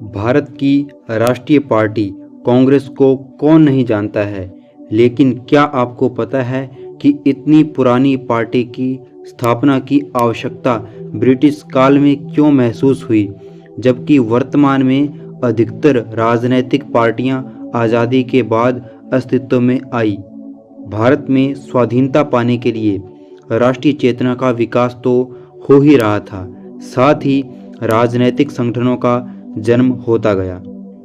भारत की राष्ट्रीय पार्टी कांग्रेस को कौन नहीं जानता है, लेकिन क्या आपको पता है कि इतनी पुरानी पार्टी की स्थापना की आवश्यकता ब्रिटिश काल में क्यों महसूस हुई, जबकि वर्तमान में अधिकतर राजनीतिक पार्टियां आज़ादी के बाद अस्तित्व में आई। भारत में स्वाधीनता पाने के लिए राष्ट्रीय चेतना का विकास तो हो ही रहा था, साथ ही राजनीतिक संगठनों का जन्म होता गया।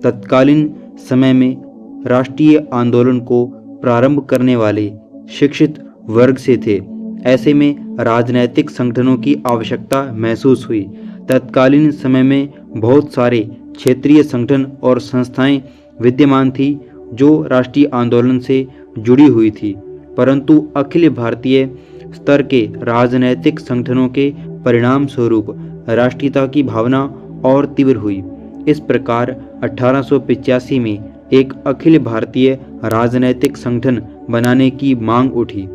तत्कालीन समय में राष्ट्रीय आंदोलन को प्रारंभ करने वाले शिक्षित वर्ग से थे। ऐसे में राजनीतिक संगठनों की आवश्यकता महसूस हुई। तत्कालीन समय में बहुत सारे क्षेत्रीय संगठन और संस्थाएं विद्यमान थी जो राष्ट्रीय आंदोलन से जुड़ी हुई थी, परंतु अखिल भारतीय स्तर के राजनीतिक संगठनों के परिणाम स्वरूप राष्ट्रीयता की भावना और तीव्र हुई। इस प्रकार 1885 में एक अखिल भारतीय राजनीतिक संगठन बनाने की मांग उठी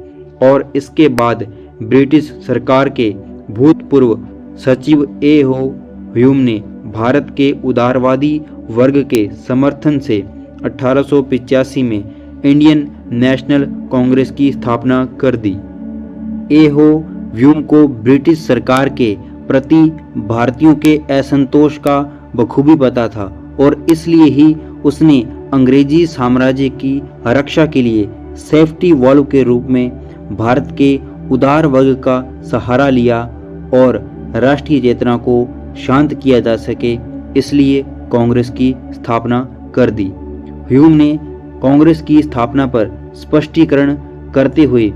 और इसके बाद ब्रिटिश सरकार के भूतपूर्व सचिव ए.ओ. ह्यूम ने भारत के उदारवादी वर्ग के समर्थन से 1885 में इंडियन नेशनल कांग्रेस की स्थापना कर दी। ए.ओ. ह्यूम को ब्रिटिश सरकार के प्रति भारतीयों के असंतोष का बखूबी पता था और इसलिए ही उसने अंग्रेजी साम्राज्य की रक्षा के लिए सेफ्टी वॉल्व के रूप में भारत के उदार वर्ग का सहारा लिया और राष्ट्रीय चेतना को शांत किया जा सके, इसलिए कांग्रेस की स्थापना कर दी। ह्यूम ने कांग्रेस की स्थापना पर स्पष्टीकरण करते हुए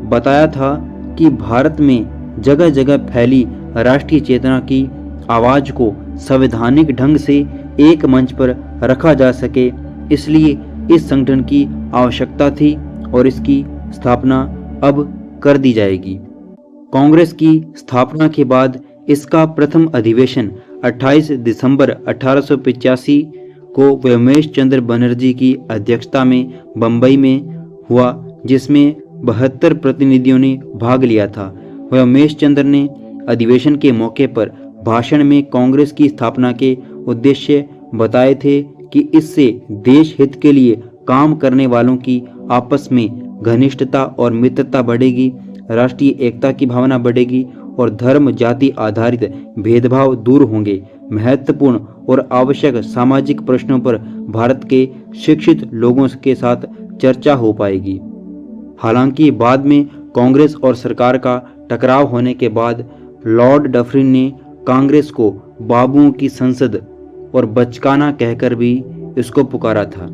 बताया था कि भारत में जगह जगह फैली राष्ट्रीय चेतना की आवाज को संवैधानिक ढंग से एक मंच पर रखा जा सके, इसलिए इस संगठन की आवश्यकता थी और इसकी स्थापना अब कर दी जाएगी। कांग्रेस की स्थापना के बाद इसका प्रथम अधिवेशन 28 दिसंबर 1885 को व्योमेश चंद्र बनर्जी की अध्यक्षता में बंबई में हुआ, जिसमें 72 प्रतिनिधियों ने भाग लिया था। व्योमेश चंद्र ने अधिवेशन के मौके पर भाषण में कांग्रेस की स्थापना के उद्देश्य बताए थे कि इससे देश हित के लिए काम करने वालों की आपस में घनिष्ठता और मित्रता बढ़ेगी, राष्ट्रीय एकता की भावना बढ़ेगी और धर्म जाति आधारित भेदभाव दूर होंगे। महत्वपूर्ण और आवश्यक सामाजिक प्रश्नों पर भारत के शिक्षित लोगों के साथ चर्चा हो पाएगी। हालांकि बाद में कांग्रेस और सरकार का टकराव होने के बाद लॉर्ड डफरिन ने कांग्रेस को बाबुओं की संसद और बचकाना कहकर भी इसको पुकारा था।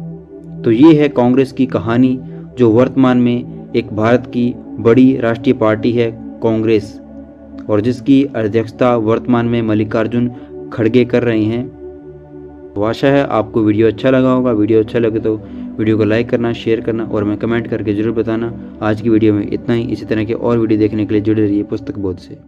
तो ये है कांग्रेस की कहानी, जो वर्तमान में एक भारत की बड़ी राष्ट्रीय पार्टी है कांग्रेस, और जिसकी अध्यक्षता वर्तमान में मल्लिकार्जुन खड़गे कर रहे हैं। तो आशा है आपको वीडियो अच्छा लगा होगा। वीडियो अच्छा लगे तो वीडियो को लाइक करना, शेयर करना और हमें कमेंट करके जरूर बताना। आज की वीडियो में इतना ही। इसी तरह के और वीडियो देखने के लिए जुड़े रहिए पुस्तक बोध से।